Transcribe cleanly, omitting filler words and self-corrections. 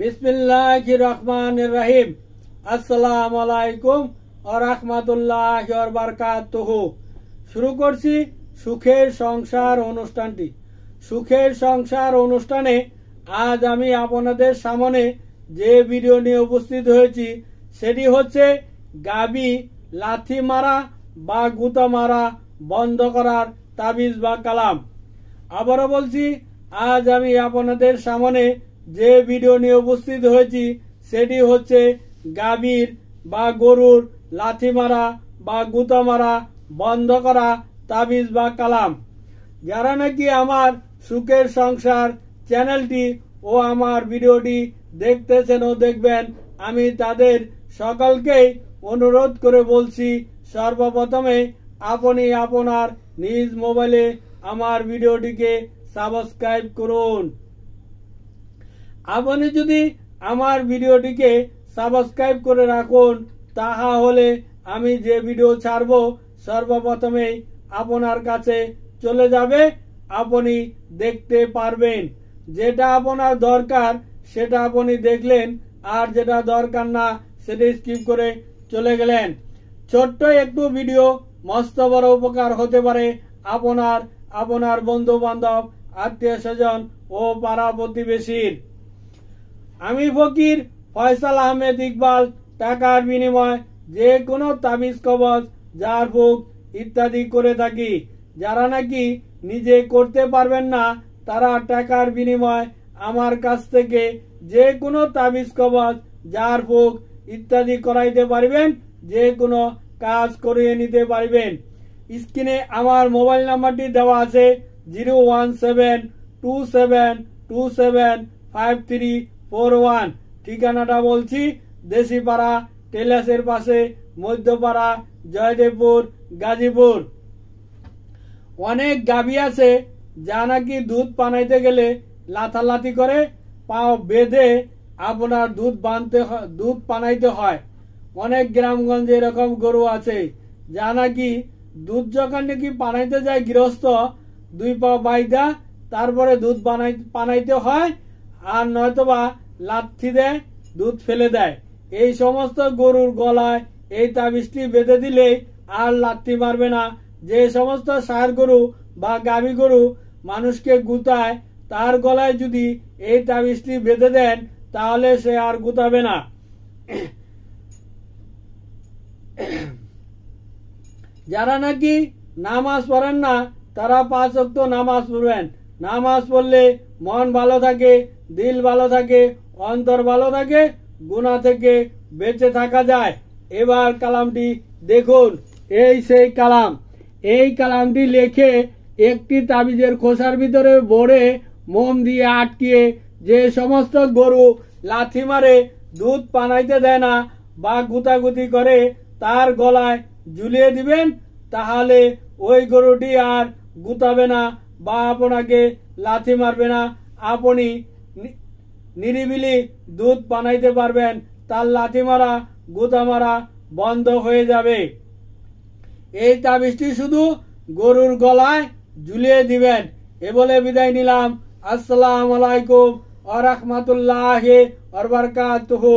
বিসমিল্লাহির রহমানির রহিম। আসসালামু আলাইকুম ওয়া রাহমাতুল্লাহি ওয়া বারাকাতুহু। শুরু করছি সুখের সংসার অনুষ্ঠানটি। সুখের সংসার অনুষ্ঠানে আজ আমি আপনাদের সামনে যে ভিডিও নিয়ে উপস্থিত হয়েছি সেটি হচ্ছে গাবি লাথি মারা বা গুতা মারা বন্ধ করার তাবিজ বা কালাম। আবারও বলছি, আজ আমি আপনাদের সামনে যে ভিডিও নিয়ে উপস্থিত হয়েছি সেটি হচ্ছে গাভীর বা গরুর লাথি মারা বা গুতা মারা বন্ধ করা তাবিজ বা কালাম। যারা নাকি আমার সুখের সংসার চ্যানেলটি ও আমার ভিডিওটি দেখতেছেন ও দেখবেন, আমি তাদের সকলকেই অনুরোধ করে বলছি, সর্বপ্রথমে আপনি আপনার নিজ মোবাইলে আমার ভিডিওটিকে সাবস্ক্রাইব করুন। আপনি যদি আমার ভিডিওটিকে সাবস্ক্রাইব করে রাখুন, তাহলে আমি যে ভিডিও ছাড়ব সর্বপ্রথমেই আপনার কাছে চলে যাবে, আপনি দেখতে পারবেন। যেটা আপনার দরকার সেটা আপনি দেখলেন, আর যেটা দরকার না সেটা স্কিপ করে চলে গেলেন। ছোট্ট একটু ভিডিও মস্ত বড় উপকার হতে পারে আপনার বন্ধু বান্ধব, আত্মীয় স্বজন ও পাড়া প্রতিবেশীর। আমি ফকির ফয়সাল আহমেদ ইকবাল টাকার বিনিময় যে কোনো তাবিজ কবজ ঝাড়ফুঁক ইত্যাদি করে থাকি। যারা নাকি নিজে করতে পারবেন না তারা টাকার বিনিময় আমার কাছ থেকে যে কোনো তাবিজ কবজ ঝাড়ফুঁক ইত্যাদি করাইতে পারবেন, যে কোনো কাজ করিয়ে নিতে পারবেন। স্ক্রিনে আমার মোবাইল নাম্বারটি দেওয়া আছে 01727275341। ঠিকানাটা বলছি, দেশিপাড়া টেলাসের পাশে, মধ্যপাড়া, জয়দেবপুর, গাজীপুর। অনেক গাভী আছে যা নাকি দুধ পানাইতে গেলে লাথালাথি করে পাও বেঁধে আপনার দুধ পানাইতে হয়। অনেক গ্রামগঞ্জে এরকম গরু আছে যা নাকি দুধ যখন নাকি পানাইতে যায় গৃহস্থ, দুই পা বাইদা তারপরে দুধ পানাইতে হয়, আর নয়তোবা লাথি দেয়, দুধ ফেলে দেয়। এই সমস্ত গরুর গলায় এই তাবিজটি বেঁধে দিলেই আর লাথি মারবে না। যে সমস্ত ষাঁড় গরু বা গাভী গরু মানুষকে গুতায়, তার গলায় যদি এই তাবিজটি বেঁধে দেন তাহলে সে আর গুতাবে না। যারা নাকি নামাজ পড়েন না তারা 5 ওয়াক্ত নামাজ পড়বেন। নামাজ পড়লে মন ভালো থাকে, দিল ভালো থাকে, অন্তর ভালো থাকে, গুনাহ থেকে বেঁচে থাকা যায়। এবার কালামটি দেখুন, এই সেই কালাম। এই কালামটি লিখে একটি তাবিজের খোসার ভিতরে ভরে মোম দিয়ে আটকিয়ে যে সমস্ত গরু লাথি মারে, দুধ পানাইতে দেয় না বা গুতাগুতি করে, তার গলায় ঝুলিয়ে দিবেন। তাহলে ওই গরুটি আর গুতাবে না বা আপনাকে লাথি মারবে না। আপনি নিরিবিলি দুধ পানাইতে পারবেন, তার লাথি মারা গুতা মারা বন্ধ হয়ে যাবে। এই তাবিজটি শুধু গরুর গলায় ঝুলিয়ে দিবেন। এ বলে বিদায় নিলাম। আসসালামু আলাইকুম ওয়া রাহমাতুল্লাহি ওয়া বারাকাতুহু।